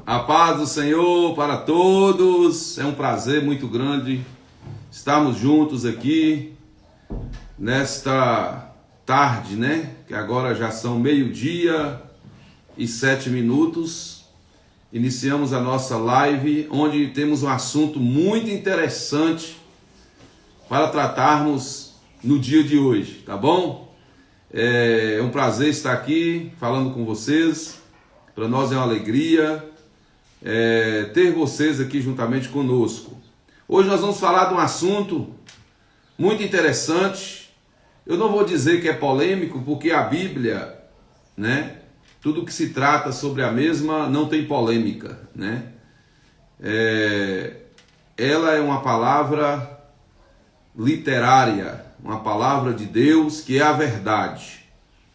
A paz do Senhor para todos. É um prazer muito grande estarmos juntos aqui nesta tarde, né? Que agora já são 12:07. Iniciamos a nossa live, onde temos um assunto muito interessante para tratarmos no dia de hoje, tá bom? É um prazer estar aqui falando com vocês. Para nós é uma alegria ter vocês aqui juntamente conosco. Hoje nós vamos falar de um assunto muito interessante. Eu não vou dizer que é polêmico, porque a Bíblia, né, tudo que se trata sobre a mesma não tem polêmica, né? Ela é uma palavra literária, uma palavra de Deus que é a verdade.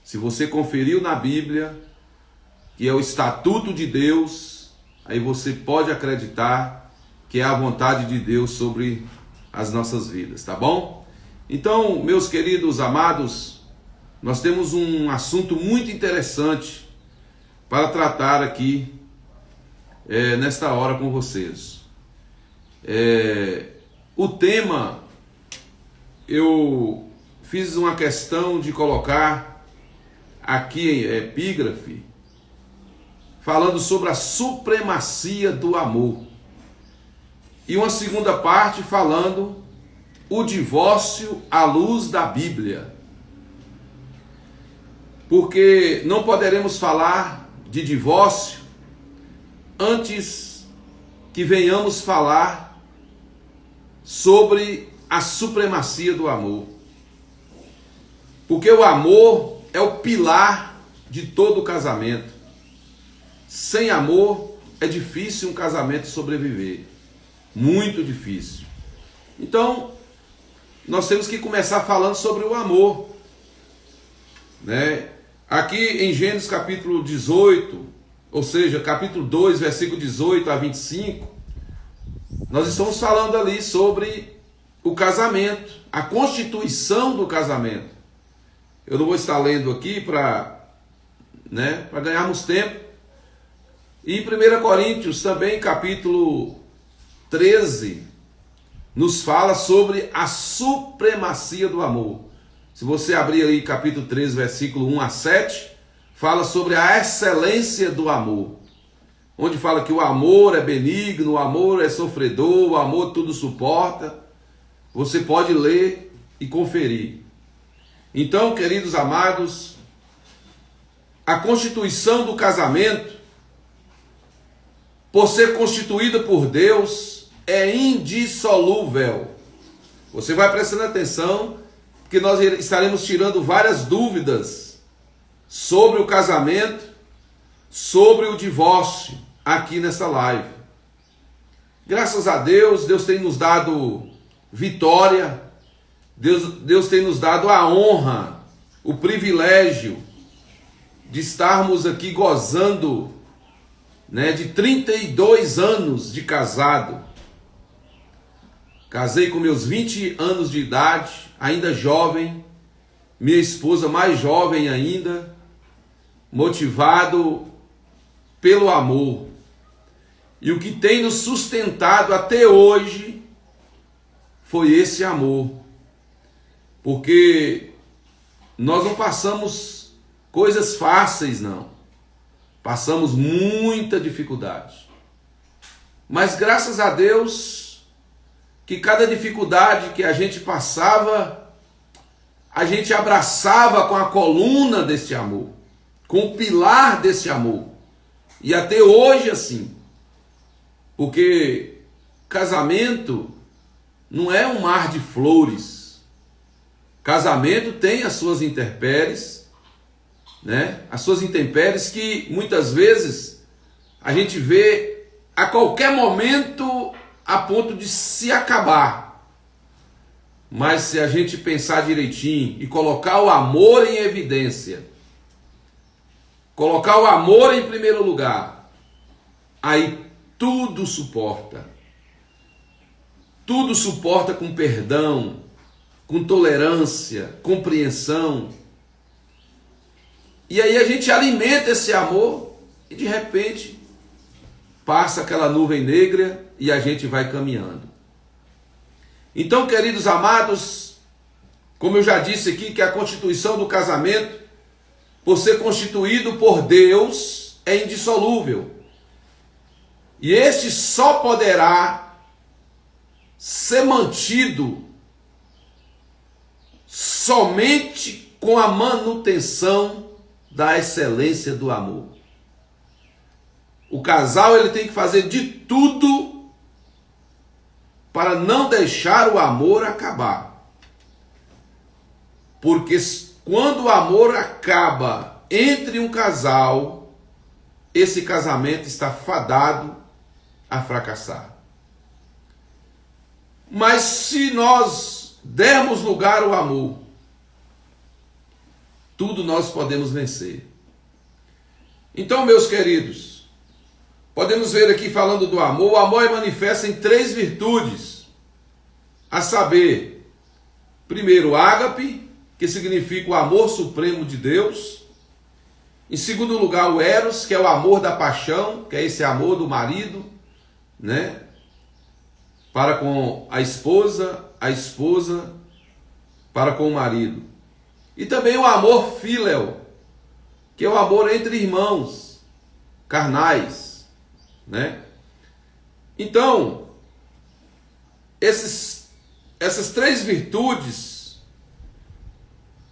Se você conferiu na Bíblia, que é o estatuto de Deus, aí você pode acreditar que é a vontade de Deus sobre as nossas vidas, tá bom? Então, meus queridos amados, nós temos um assunto muito interessante para tratar aqui nesta hora com vocês. O tema, eu fiz uma questão de colocar aqui em epígrafe, falando sobre a supremacia do amor. E uma segunda parte falando o divórcio à luz da Bíblia. Porque não poderemos falar de divórcio antes que venhamos falar sobre a supremacia do amor. Porque o amor é o pilar de todo o casamento. Sem amor é difícil um casamento sobreviver. Muito difícil. Então, nós temos que começar falando sobre o amor, né? Aqui em Gênesis capítulo 18, ou seja, capítulo 2, versículo 18 a 25, nós estamos falando ali sobre o casamento, a constituição do casamento. Eu não vou estar lendo aqui para ganharmos tempo. E em 1 Coríntios também, capítulo 13, nos fala sobre a supremacia do amor. Se você abrir aí capítulo 13, versículo 1 a 7, fala sobre a excelência do amor. Onde fala que o amor é benigno, o amor é sofredor, o amor tudo suporta. Você pode ler e conferir. Então, queridos amados, a constituição do casamento, por ser constituída por Deus, é indissolúvel. Você vai prestando atenção, que nós estaremos tirando várias dúvidas sobre o casamento, sobre o divórcio, aqui nessa live. Graças a Deus, Deus tem nos dado vitória, Deus tem nos dado a honra, o privilégio de estarmos aqui gozando, de 32 anos de casado. Casei com meus 20 anos de idade, ainda jovem, minha esposa mais jovem ainda, motivado pelo amor. E o que tem nos sustentado até hoje foi esse amor. Porque nós não passamos coisas fáceis, não. Passamos muita dificuldade. Mas graças a Deus, que cada dificuldade que a gente passava, a gente abraçava com a coluna desse amor, com o pilar desse amor. E até hoje assim. Porque casamento não é um mar de flores. Casamento tem as suas intempéries, as suas intempéries que muitas vezes a gente vê a qualquer momento a ponto de se acabar. Mas se a gente pensar direitinho e colocar o amor em evidência, colocar o amor em primeiro lugar, aí tudo suporta. Tudo suporta com perdão, com tolerância, compreensão. E aí a gente alimenta esse amor e de repente passa aquela nuvem negra e a gente vai caminhando. Então, queridos amados, como eu já disse aqui, que a constituição do casamento, por ser constituído por Deus, é indissolúvel. E este só poderá ser mantido somente com a manutenção da excelência do amor. O casal ele tem que fazer de tudo para não deixar o amor acabar. Porque quando o amor acaba entre um casal, esse casamento está fadado a fracassar. Mas se nós dermos lugar ao amor, tudo nós podemos vencer. Então, meus queridos, podemos ver aqui falando do amor, o amor é manifesto em 3 virtudes, a saber, primeiro, ágape, que significa o amor supremo de Deus. Em segundo lugar, o eros, que é o amor da paixão, que é esse amor do marido, né, para com a esposa para com o marido. E também o amor filial, que é o amor entre irmãos carnais, né? Então, essas 3 virtudes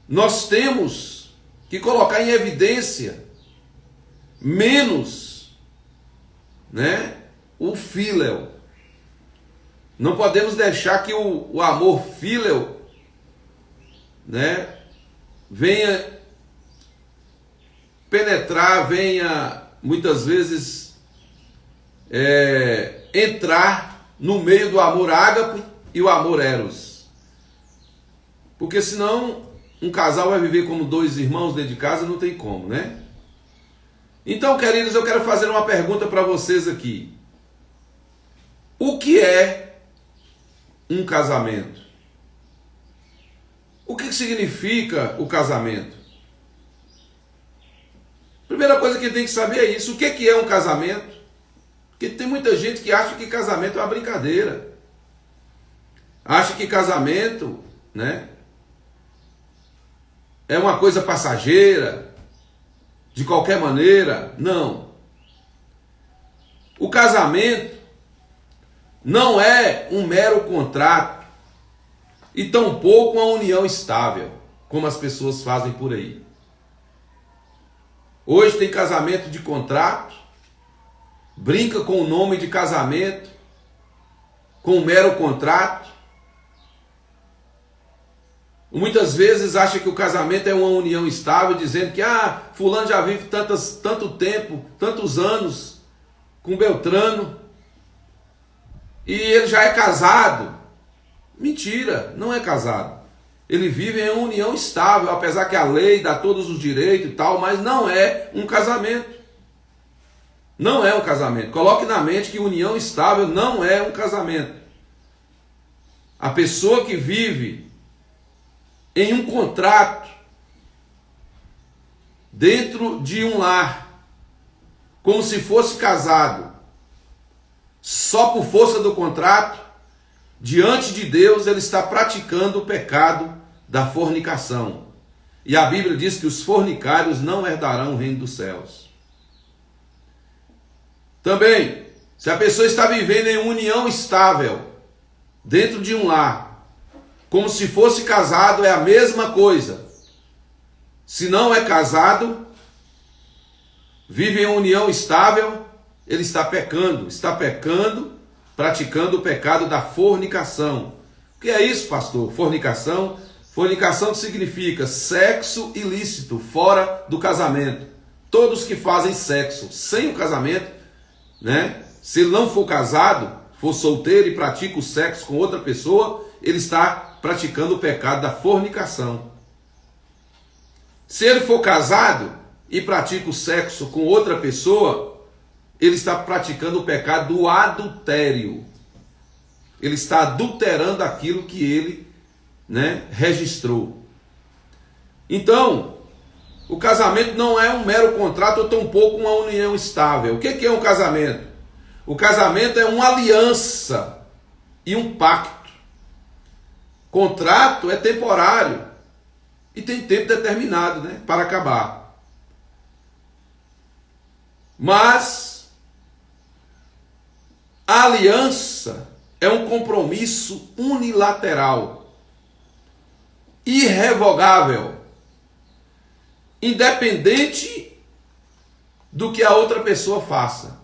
nós temos que colocar em evidência, menos, né, o filial. Não podemos deixar que o amor filial, né, venha penetrar, venha muitas vezes entrar no meio do amor ágape e o amor eros. Porque senão um casal vai viver como 2 irmãos dentro de casa, não tem como, né? Então, queridos, eu quero fazer uma pergunta para vocês aqui. O que é um casamento? O que significa o casamento? Primeira coisa que tem que saber é isso. O que é um casamento? Porque tem muita gente que acha que casamento é uma brincadeira. Acha que casamento, né, é uma coisa passageira, de qualquer maneira. Não. O casamento não é um mero contrato e tampouco uma união estável, como as pessoas fazem por aí. Hoje tem casamento de contrato, brinca com o nome de casamento, com um mero contrato. Muitas vezes acha que o casamento é uma união estável, dizendo que fulano já vive tanto tempo, tantos anos com Beltrano, e ele já é casado. Mentira, não é casado. Ele vive em uma união estável, apesar que a lei dá todos os direitos e tal, mas não é um casamento. Não é um casamento. Coloque na mente que união estável não é um casamento. A pessoa que vive em um contrato dentro de um lar, como se fosse casado, só por força do contrato, diante de Deus ele está praticando o pecado da fornicação. E a Bíblia diz que os fornicários não herdarão o reino dos céus. Também, se a pessoa está vivendo em união estável dentro de um lar, como se fosse casado, é a mesma coisa. Se não é casado, vive em união estável, ele está pecando, praticando o pecado da fornicação. O que é isso, pastor? Fornicação? Fornicação significa sexo ilícito, fora do casamento. Todos que fazem sexo sem o casamento, né? Se ele não for casado, for solteiro e pratica o sexo com outra pessoa, ele está praticando o pecado da fornicação. Se ele for casado e pratica o sexo com outra pessoa, ele está praticando o pecado do adultério. Ele está adulterando aquilo que ele, né, registrou. Então, o casamento não é um mero contrato ou tampouco uma união estável. O que é um casamento? O casamento é uma aliança e um pacto. Contrato é temporário e tem tempo determinado, né, para acabar. Mas a aliança é um compromisso unilateral, irrevogável, independente do que a outra pessoa faça.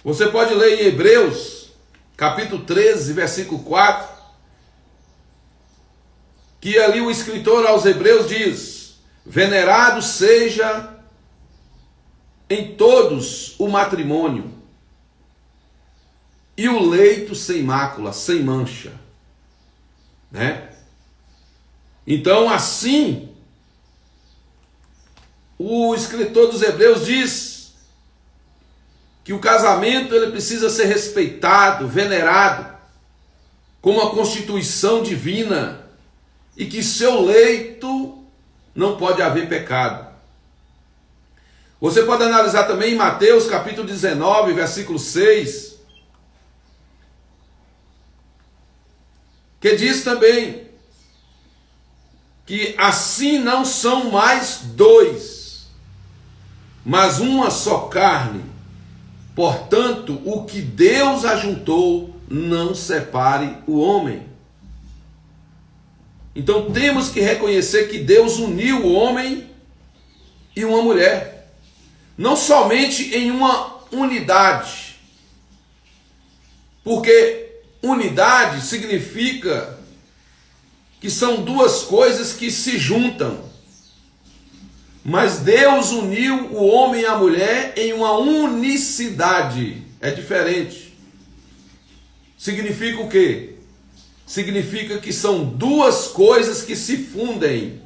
Você pode ler em Hebreus, capítulo 13, versículo 4, que ali o escritor aos Hebreus diz: venerado seja em todos o matrimônio, e o leito sem mácula, sem mancha, né? Então, assim, o escritor dos Hebreus diz que o casamento ele precisa ser respeitado, venerado, como uma constituição divina, e que seu leito não pode haver pecado. Você pode analisar também em Mateus capítulo 19, versículo 6, que diz também que assim não são mais dois, mas uma só carne. Portanto, o que Deus ajuntou, não separe o homem. Então temos que reconhecer que Deus uniu o homem e uma mulher, não somente em uma unidade, porque unidade significa que são duas coisas que se juntam. Mas Deus uniu o homem e a mulher em uma unicidade. É diferente. Significa o quê? Significa que são duas coisas que se fundem.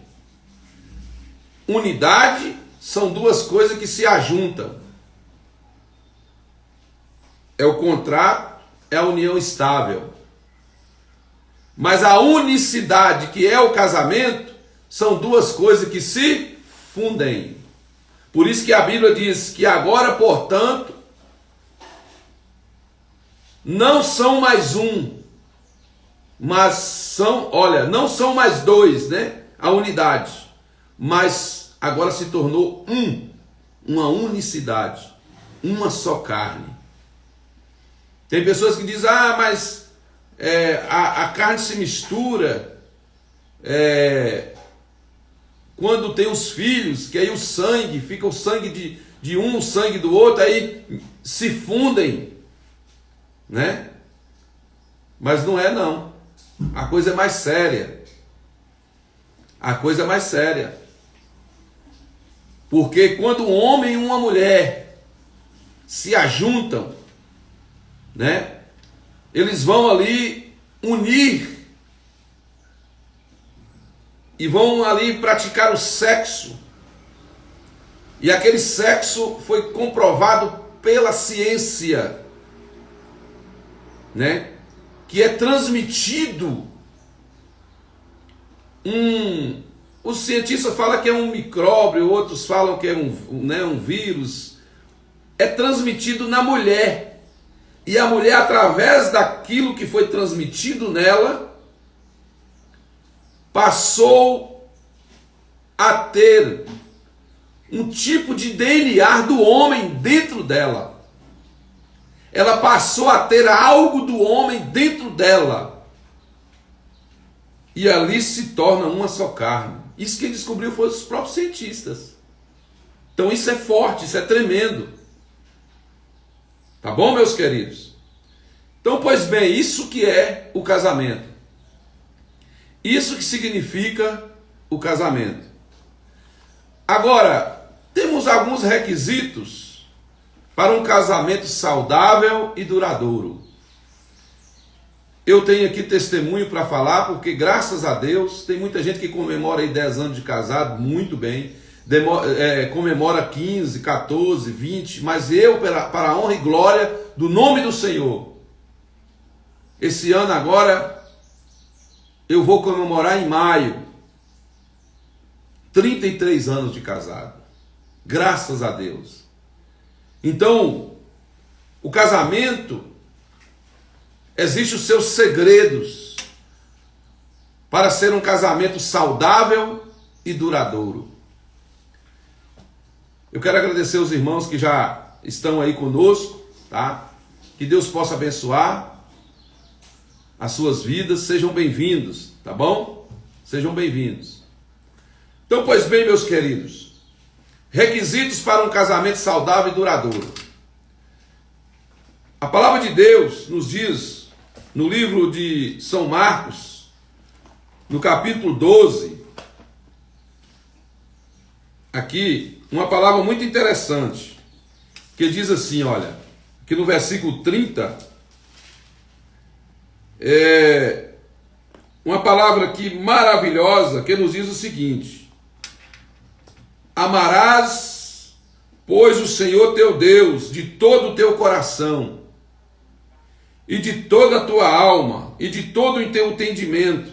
Unidade são duas coisas que se ajuntam. É o contrato, é a união estável. Mas a unicidade, que é o casamento, são duas coisas que se fundem. Por isso que a Bíblia diz que agora, portanto, não são mais um, mas são, não são mais dois, né? A unidade, mas agora se tornou uma unicidade, uma só carne. Tem pessoas que dizem, mas a carne se mistura, quando tem os filhos, que aí o sangue, fica o sangue de um, o sangue do outro, aí se fundem, né? Mas não é não. A coisa é mais séria. A coisa é mais séria. Porque quando um homem e uma mulher se ajuntam, né? Eles vão ali unir e vão ali praticar o sexo. E aquele sexo foi comprovado pela ciência, né? Que é transmitido os cientistas falam que é um micróbio, outros falam que é um vírus. É transmitido na mulher. E a mulher, através daquilo que foi transmitido nela, passou a ter um tipo de DNA do homem dentro dela. Ela passou a ter algo do homem dentro dela. E ali se torna uma só carne. Isso quem descobriu foram os próprios cientistas. Então isso é forte, isso é tremendo. Tá bom, meus queridos? Então, pois bem, isso que é o casamento. Isso que significa o casamento. Agora, temos alguns requisitos para um casamento saudável e duradouro. Eu tenho aqui testemunho para falar, porque graças a Deus, tem muita gente que comemora aí 10 anos de casado, muito bem, comemora 15, 14, 20, mas eu, para a honra e glória do nome do Senhor, esse ano agora, eu vou comemorar em maio, 33 anos de casado, graças a Deus. Então, O casamento, existem os seus segredos para ser um casamento saudável e duradouro. Eu quero agradecer os irmãos que já estão aí conosco, tá? Que Deus possa abençoar as suas vidas. Sejam bem-vindos, tá bom? Sejam bem-vindos. Então, pois bem, meus queridos, requisitos para um casamento saudável e duradouro. A palavra de Deus nos diz, no livro de São Marcos, no capítulo 12, aqui, uma palavra muito interessante, que diz assim, olha, que no versículo 30, uma palavra aqui maravilhosa, que nos diz o seguinte: amarás, pois, o Senhor teu Deus de todo o teu coração, e de toda a tua alma, e de todo o teu entendimento,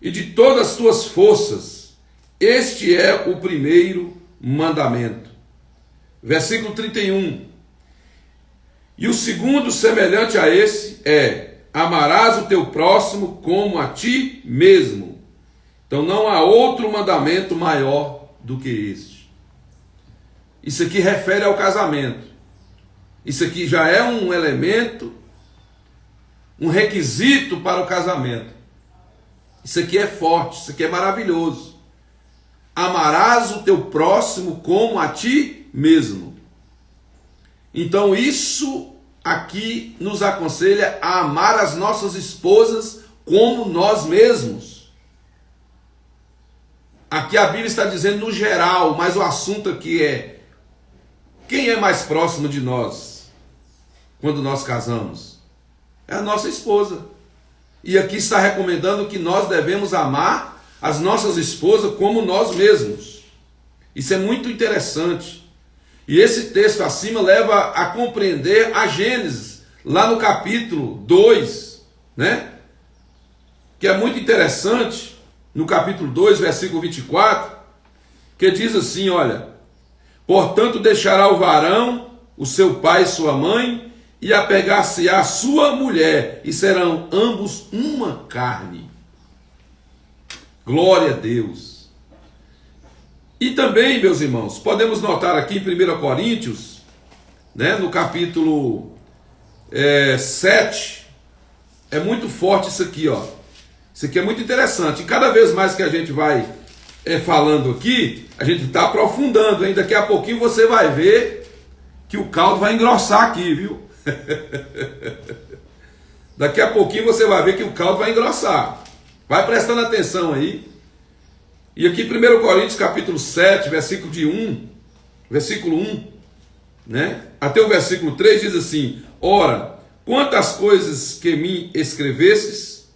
e de todas as tuas forças. Este é o primeiro mandamento. Versículo 31. E o segundo, semelhante a esse, é: amarás o teu próximo como a ti mesmo. Então não há outro mandamento maior do que este. Isso aqui refere ao casamento. Isso aqui já é um elemento, um requisito para o casamento. Isso aqui é forte, isso aqui é maravilhoso. Amarás o teu próximo como a ti mesmo. Então isso aqui nos aconselha a amar as nossas esposas como nós mesmos. Aqui a Bíblia está dizendo no geral, mas o assunto aqui é: quem é mais próximo de nós quando nós casamos? É a nossa esposa. E aqui está recomendando que nós devemos amar as nossas esposas como nós mesmos. Isso é muito interessante. E esse texto acima leva a compreender a Gênesis, lá no capítulo 2, né? Que é muito interessante, no capítulo 2, versículo 24, que diz assim, olha: portanto deixará o varão, o seu pai e sua mãe, e apegar-se-á a sua mulher, e serão ambos uma carne. Glória a Deus. E também, meus irmãos, podemos notar aqui em 1 Coríntios, né, no capítulo 7, é muito forte isso aqui, ó. Isso aqui é muito interessante. E cada vez mais que a gente vai falando aqui, a gente está aprofundando, hein? Daqui a pouquinho você vai ver que o caldo vai engrossar aqui, viu? Daqui a pouquinho você vai ver que o caldo vai engrossar. Vai prestando atenção aí. E aqui 1 Coríntios capítulo 7, versículo 1, né? Até o versículo 3 diz assim: ora, quantas coisas que me escrevesses,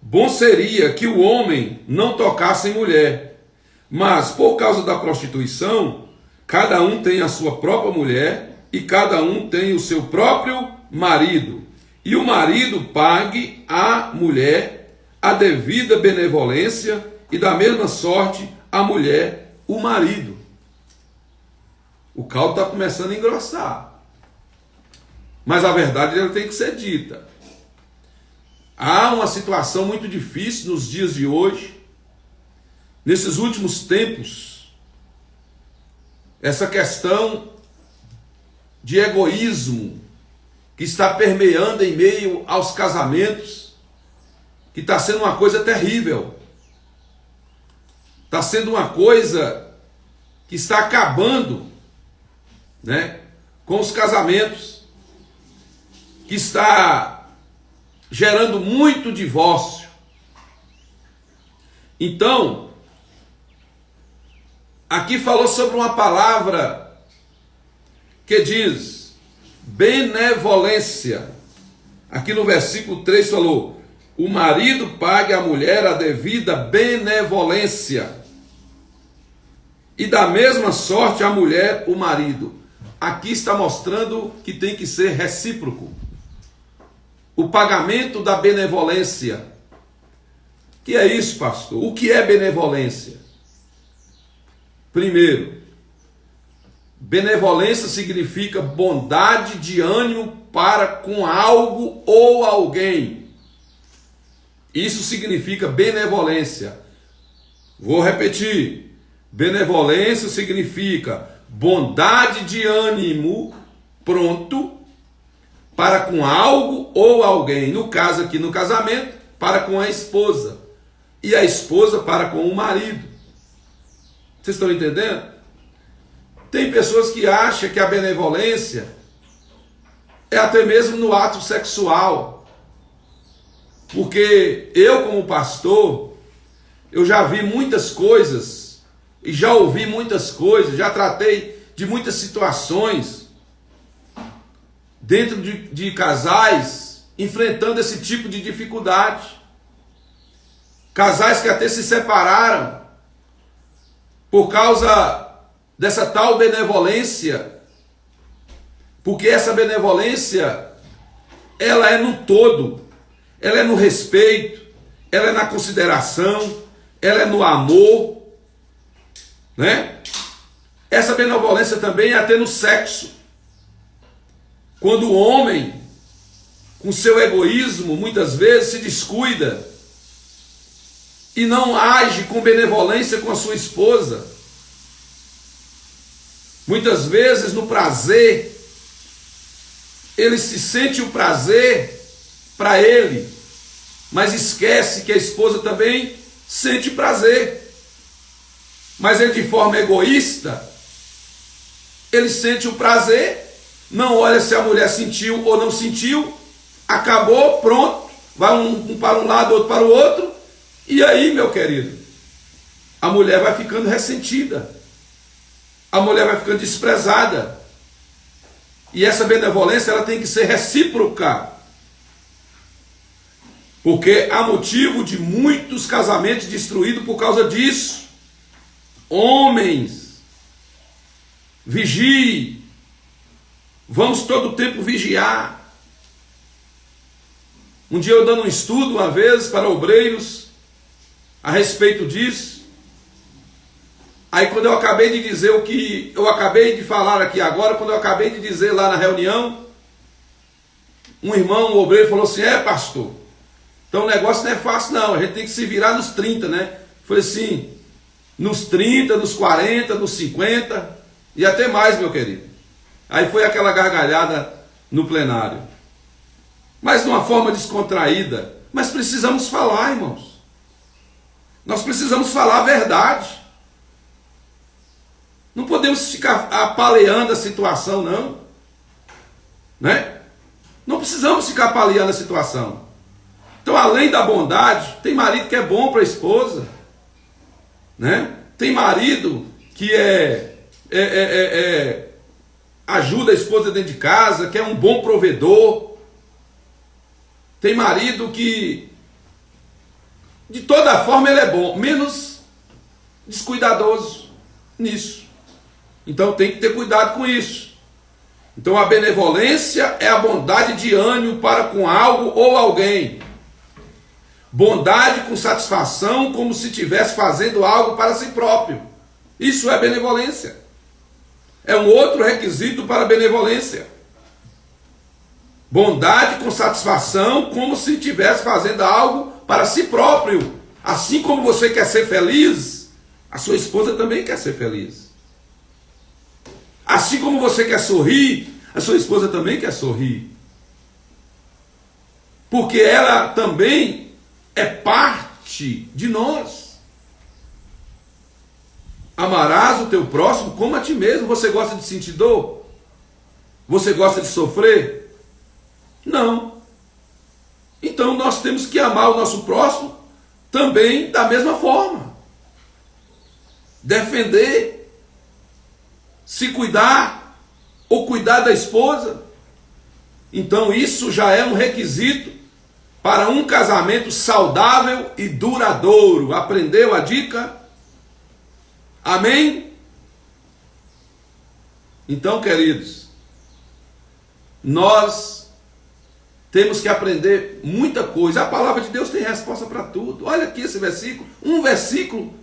bom seria que o homem não tocasse em mulher, mas por causa da prostituição, cada um tem a sua própria mulher, e cada um tem o seu próprio marido. E o marido pague à mulher a devida benevolência, e da mesma sorte a mulher o marido. O caldo está começando a engrossar. Mas a verdade ela tem que ser dita. Há uma situação muito difícil nos dias de hoje, nesses últimos tempos, essa questão de egoísmo que está permeando em meio aos casamentos, que está sendo uma coisa terrível. Está sendo uma coisa que está acabando, né, com os casamentos, que está gerando muito divórcio. Então, aqui falou sobre uma palavra que diz benevolência. Aqui no versículo 3 falou: o marido pague à mulher a devida benevolência, e da mesma sorte a mulher o marido. Aqui está mostrando que tem que ser recíproco. O pagamento da benevolência. Que é isso, pastor? O que é benevolência? Primeiro, Benevolência significa bondade de ânimo para com algo ou alguém. Isso significa benevolência. Vou repetir. Benevolência significa bondade de ânimo pronto para com algo ou alguém. No caso aqui, no casamento, para com a esposa. E a esposa para com o marido. Vocês estão entendendo? Tem pessoas que acham que a benevolência é até mesmo no ato sexual. Porque eu, como pastor, eu já vi muitas coisas e já ouvi muitas coisas, já tratei de muitas situações dentro de casais enfrentando esse tipo de dificuldade. Casais que até se separaram por causa dessa tal benevolência, porque essa benevolência, ela é no todo, ela é no respeito, ela é na consideração, ela é no amor, né? Essa benevolência também é até no sexo. Quando o homem, com seu egoísmo, muitas vezes se descuida e não age com benevolência com a sua esposa. Muitas vezes no prazer, ele se sente o prazer para ele, mas esquece que a esposa também sente prazer. Mas ele, de forma egoísta, ele sente o prazer, não olha se a mulher sentiu ou não sentiu, acabou, pronto, vai um para um lado, outro para o outro, e aí, meu querido, a mulher vai ficando ressentida, a mulher vai ficando desprezada, e essa benevolência ela tem que ser recíproca, porque há motivo de muitos casamentos destruídos por causa disso. Homens, vigie, vamos todo o tempo vigiar. Um dia eu dando um estudo uma vez para obreiros a respeito disso, aí quando eu acabei de dizer o que eu acabei de falar aqui agora, quando eu acabei de dizer lá na reunião, um irmão, um obreiro falou assim: pastor, então o negócio não é fácil não, a gente tem que se virar nos 30, né? Foi assim, nos 30, nos 40, nos 50 e até mais, meu querido. Aí foi aquela gargalhada no plenário, mas de uma forma descontraída. Mas precisamos falar, irmãos. Nós precisamos falar a verdade. Não podemos ficar apaleando a situação, não. Né? Não precisamos ficar apaleando a situação. Então, além da bondade, tem marido que é bom para a esposa. Né? Tem marido que ajuda a esposa dentro de casa, que é um bom provedor. Tem marido que, de toda forma, ele é bom, menos descuidadoso nisso. Então tem que ter cuidado com isso. Então a benevolência é a bondade de ânimo para com algo ou alguém. Bondade com satisfação, como se estivesse fazendo algo para si próprio. Isso é benevolência. É um outro requisito para a benevolência. Bondade com satisfação, como se estivesse fazendo algo para si próprio. Assim como você quer ser feliz, a sua esposa também quer ser feliz. Assim como você quer sorrir, a sua esposa também quer sorrir. Porque ela também é parte de nós. Amarás o teu próximo como a ti mesmo. Você gosta de sentir dor? Você gosta de sofrer? Não. Então nós temos que amar o nosso próximo também da mesma forma. Defender, se cuidar, ou cuidar da esposa. Então isso já é um requisito para um casamento saudável e duradouro. Aprendeu a dica? Amém? Então, queridos, nós temos que aprender muita coisa. A palavra de Deus tem resposta para tudo. Olha aqui esse versículo. Um versículo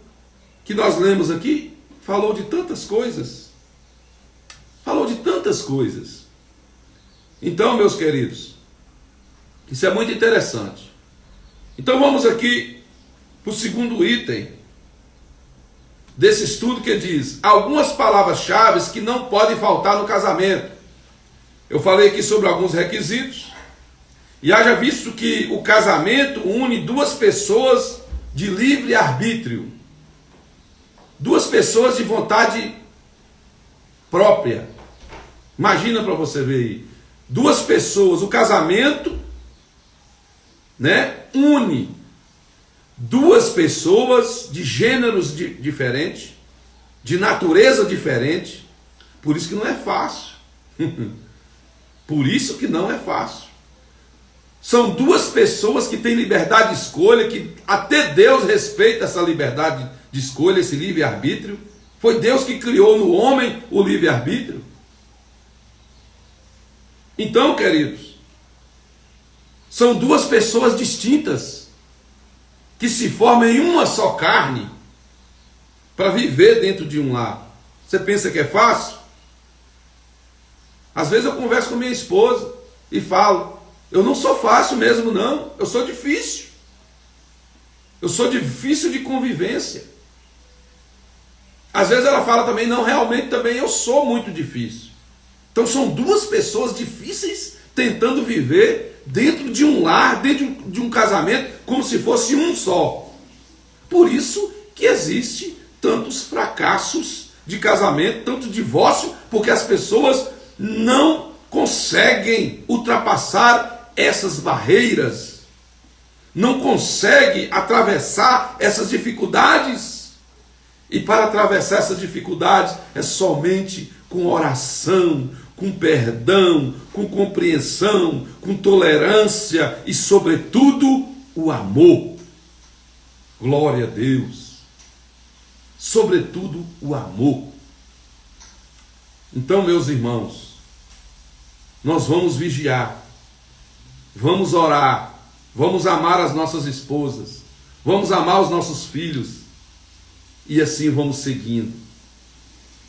que nós lemos aqui falou de tantas coisas. falou de tantas coisas. Então, meus queridos, isso é muito interessante. Então vamos aqui para o segundo item desse estudo, que diz algumas palavras-chave que não podem faltar no casamento. Eu falei aqui sobre alguns requisitos, e haja visto que o casamento une duas pessoas de livre arbítrio, duas pessoas de vontade própria. Imagina para você ver aí, duas pessoas, o casamento, né, une duas pessoas de gêneros diferentes, de natureza diferente. Por isso que não é fácil. Por isso que não é fácil. São duas pessoas que têm liberdade de escolha, que até Deus respeita essa liberdade de escolha, esse livre-arbítrio. Foi Deus que criou no homem o livre-arbítrio. Então, queridos, são duas pessoas distintas, que se formam em uma só carne, para viver dentro de um lar. Você pensa que é fácil? Às vezes eu converso com minha esposa e falo, eu não sou fácil mesmo não, eu sou difícil. Eu sou difícil de convivência. Às vezes ela fala também, não, realmente também eu sou muito difícil. Então são duas pessoas difíceis tentando viver dentro de um lar, dentro de um casamento, como se fosse um só. Por isso que existe tantos fracassos de casamento, tanto divórcio, porque as pessoas não conseguem ultrapassar essas barreiras, não conseguem atravessar essas dificuldades. E para atravessar essas dificuldades é somente com oração, com perdão, com compreensão, com tolerância e, sobretudo, o amor. Glória a Deus. Sobretudo, o amor. Então, meus irmãos, nós vamos vigiar, vamos orar, vamos amar as nossas esposas, vamos amar os nossos filhos, e assim vamos seguindo.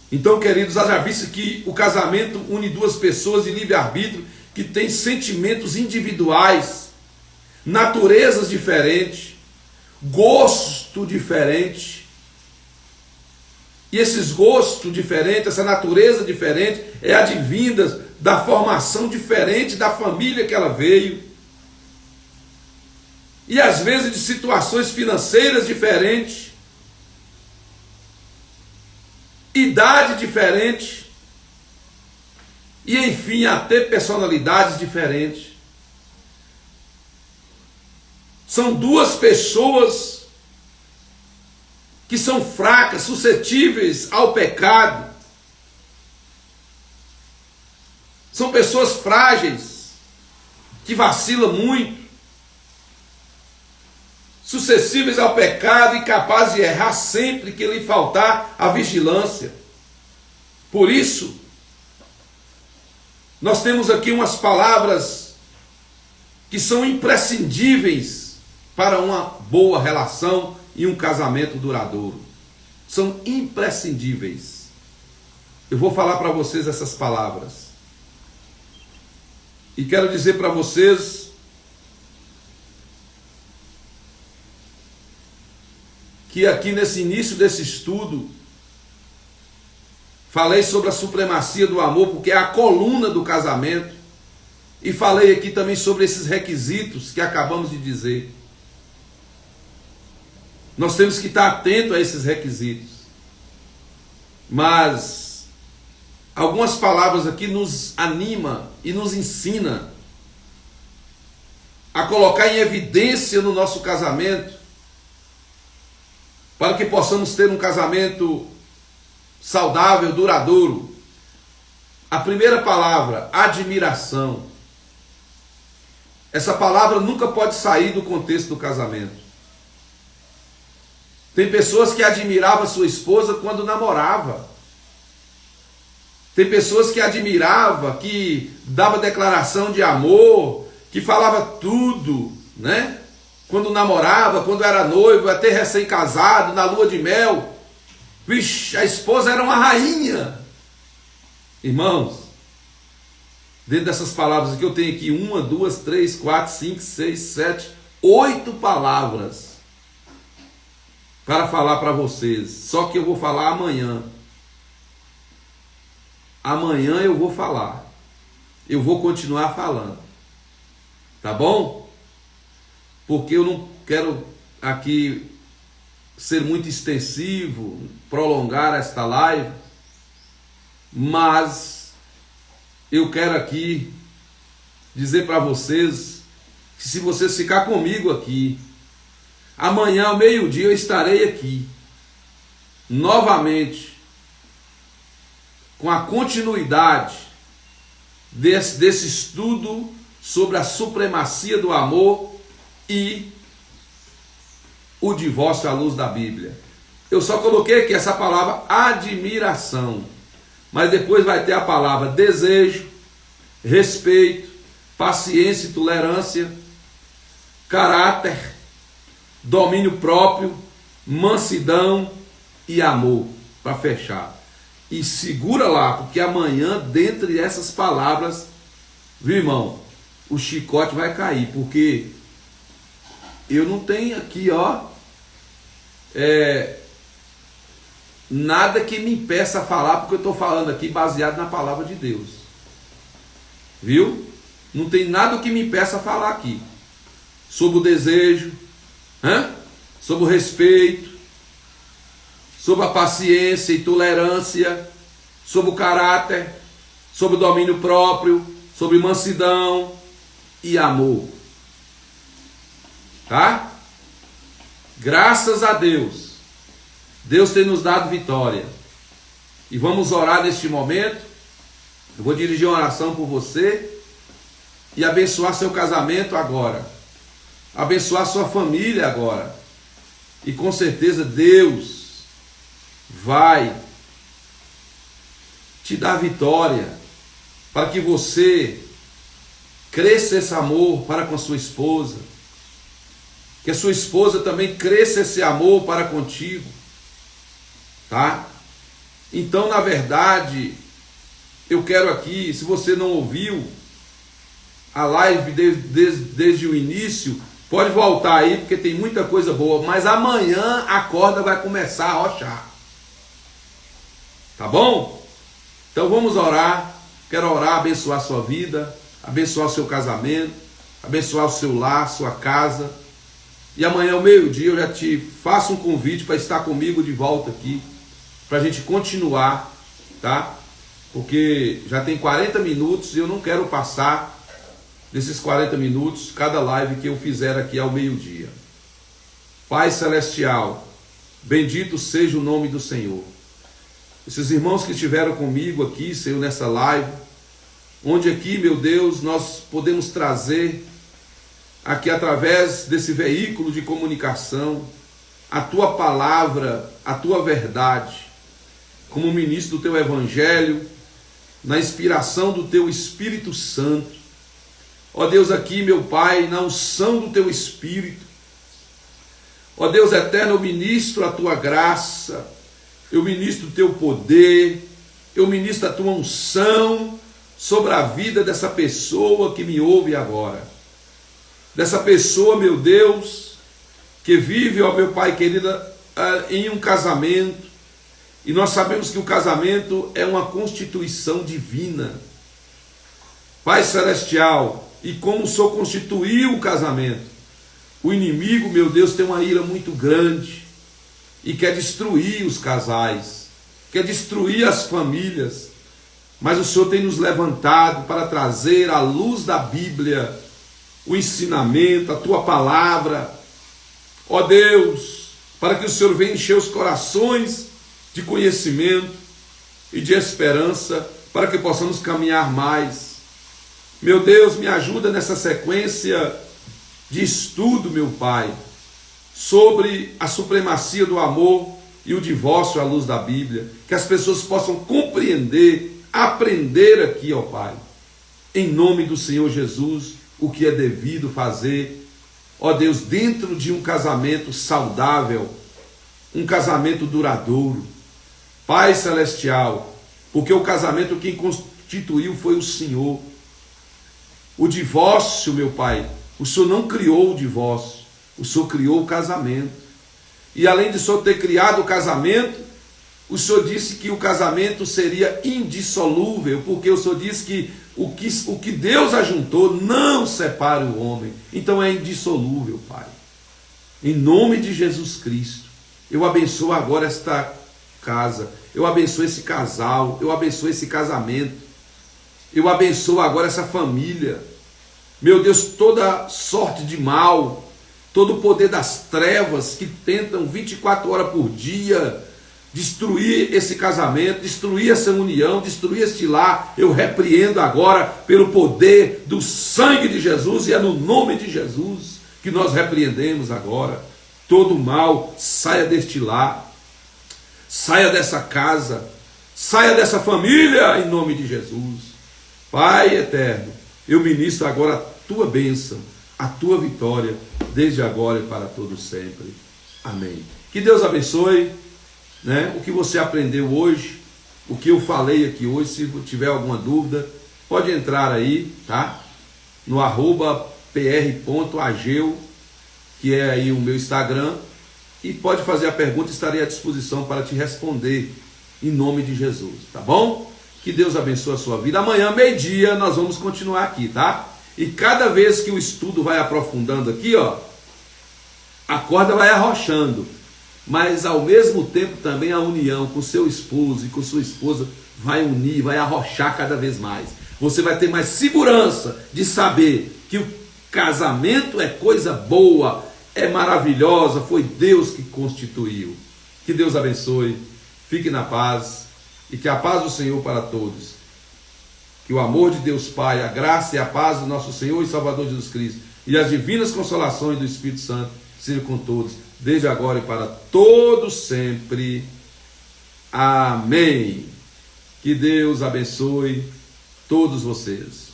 Então, queridos, já visto que o casamento une duas pessoas de livre-arbítrio que têm sentimentos individuais, naturezas diferentes, gosto diferente. E esses gostos diferentes, essa natureza diferente, é advinda da formação diferente da família que ela veio. E às vezes de situações financeiras diferentes, idade diferente, e enfim, até personalidades diferentes. São duas pessoas que são fracas, suscetíveis ao pecado. São pessoas frágeis, que vacilam muito, suscetíveis ao pecado e capazes de errar sempre que lhe faltar a vigilância. Por isso, nós temos aqui umas palavras que são imprescindíveis para uma boa relação e um casamento duradouro. São imprescindíveis. Eu vou falar para vocês essas palavras. E quero dizer para vocês que aqui nesse início desse estudo, falei sobre a supremacia do amor, porque é a coluna do casamento, e falei aqui também sobre esses requisitos que acabamos de dizer. Nós temos que estar atentos a esses requisitos. Mas algumas palavras aqui nos anima e nos ensina a colocar em evidência no nosso casamento, para que possamos ter um casamento saudável, duradouro. A primeira palavra, admiração. Essa palavra nunca pode sair do contexto do casamento. Tem pessoas que admiravam a sua esposa quando namorava. Tem pessoas que admiravam, que dava declaração de amor, que falava tudo, né? Quando namorava, quando era noivo, até recém-casado, na lua de mel. Vixe, a esposa era uma rainha. Irmãos, dentro dessas palavras aqui, eu tenho aqui 1, 2, 3, 4, 5, 6, 7, 8 palavras para falar para vocês. Só que eu vou falar amanhã. Amanhã eu vou falar. Eu vou continuar falando. Tá bom? Porque eu não quero aqui ser muito extensivo, prolongar esta live, mas eu quero aqui dizer para vocês que se vocês ficar comigo aqui, amanhã ao meio-dia eu estarei aqui novamente com a continuidade desse estudo sobre a supremacia do amor e o divórcio à luz da Bíblia. Eu só coloquei aqui essa palavra admiração, mas depois vai ter a palavra desejo, respeito, paciência e tolerância, caráter, domínio próprio, mansidão e amor, para fechar. E segura lá, porque amanhã, dentre essas palavras, viu, irmão, o chicote vai cair, porque eu não tenho aqui, nada que me impeça a falar, porque eu estou falando aqui baseado na palavra de Deus. Viu? Não tem nada que me impeça a falar aqui. Sobre o desejo, sobre o respeito, sobre a paciência e tolerância, sobre o caráter, sobre o domínio próprio, sobre mansidão e amor. Tá? Graças a Deus, Deus tem nos dado vitória. E vamos orar neste momento. Eu vou dirigir uma oração por você e abençoar seu casamento agora. Abençoar sua família agora. E com certeza Deus vai te dar vitória para que você cresça esse amor para com a sua esposa. Que a sua esposa também cresça esse amor para contigo. Tá? Então, na verdade, eu quero aqui, se você não ouviu a live desde o início, pode voltar aí, porque tem muita coisa boa, mas amanhã a corda vai começar a rochar. Tá bom? Então vamos orar. Quero orar, abençoar a sua vida, abençoar o seu casamento, abençoar o seu lar, sua casa. E amanhã ao meio-dia eu já te faço um convite para estar comigo de volta aqui, para a gente continuar, tá? Porque já tem 40 minutos e eu não quero passar desses 40 minutos cada live que eu fizer aqui ao meio-dia. Pai Celestial, bendito seja o nome do Senhor. Esses irmãos que estiveram comigo aqui, Senhor, nessa live, onde aqui, meu Deus, nós podemos trazer aqui através desse veículo de comunicação a Tua palavra, a Tua verdade, como ministro do Teu Evangelho, na inspiração do Teu Espírito Santo. Ó Deus, aqui, meu Pai, na unção do Teu Espírito. Ó Deus eterno, eu ministro a Tua graça, eu ministro o Teu poder, eu ministro a Tua unção sobre a vida dessa pessoa que me ouve agora. Dessa pessoa, meu Deus, que vive, ó meu Pai querida, em um casamento. E nós sabemos que o casamento é uma constituição divina. Pai Celestial, e como o Senhor constituiu o casamento, o inimigo, meu Deus, tem uma ira muito grande e quer destruir os casais, quer destruir as famílias. Mas o Senhor tem nos levantado para trazer à luz da Bíblia o ensinamento, a Tua palavra. Ó Deus, para que o Senhor venha encher os corações de conhecimento e de esperança, para que possamos caminhar mais. Meu Deus, me ajuda nessa sequência de estudo, meu Pai, sobre a supremacia do amor e o divórcio à luz da Bíblia, que as pessoas possam compreender, aprender aqui, ó Pai, em nome do Senhor Jesus, o que é devido fazer, ó Deus, dentro de um casamento saudável, um casamento duradouro. Pai Celestial, Porque o casamento quem constituiu foi o Senhor. O divórcio, meu Pai, o Senhor não criou o divórcio, o Senhor criou o casamento. E além de o Senhor ter criado o casamento, o Senhor disse que o casamento seria indissolúvel, porque o Senhor disse que o que Deus ajuntou não separa o homem. Então é indissolúvel, Pai. Em nome de Jesus Cristo, eu abençoo agora esta casa, eu abençoo esse casal, eu abençoo esse casamento, eu abençoo agora essa família. Meu Deus, toda sorte de mal, todo o poder das trevas que tentam 24 horas por dia destruir esse casamento, destruir essa união, destruir este lar, eu repreendo agora pelo poder do sangue de Jesus, e é no nome de Jesus que nós repreendemos agora. Todo mal saia deste lar, saia dessa casa, saia dessa família, em nome de Jesus. Pai eterno, eu ministro agora a tua bênção, a tua vitória, desde agora e para todos sempre. Amém. Que Deus abençoe, né? O que você aprendeu hoje, o que eu falei aqui hoje. Se tiver alguma dúvida, pode entrar aí, tá? No @pr.ageu, que é aí o meu Instagram, e pode fazer a pergunta, estarei à disposição para te responder, em nome de Jesus, tá bom? Que Deus abençoe a sua vida. Amanhã, meio-dia, nós vamos continuar aqui, tá? E cada vez que o estudo vai aprofundando aqui, ó, a corda vai arrochando, mas ao mesmo tempo também a união com seu esposo e com sua esposa vai unir, vai arrochar cada vez mais. Você vai ter mais segurança de saber que o casamento é coisa boa, é maravilhosa, foi Deus que constituiu. Que Deus abençoe, fique na paz, e que a paz do Senhor para todos, que o amor de Deus Pai, a graça e a paz do nosso Senhor e Salvador Jesus Cristo, e as divinas consolações do Espírito Santo sejam com todos, desde agora e para todos sempre. Amém. Que Deus abençoe todos vocês.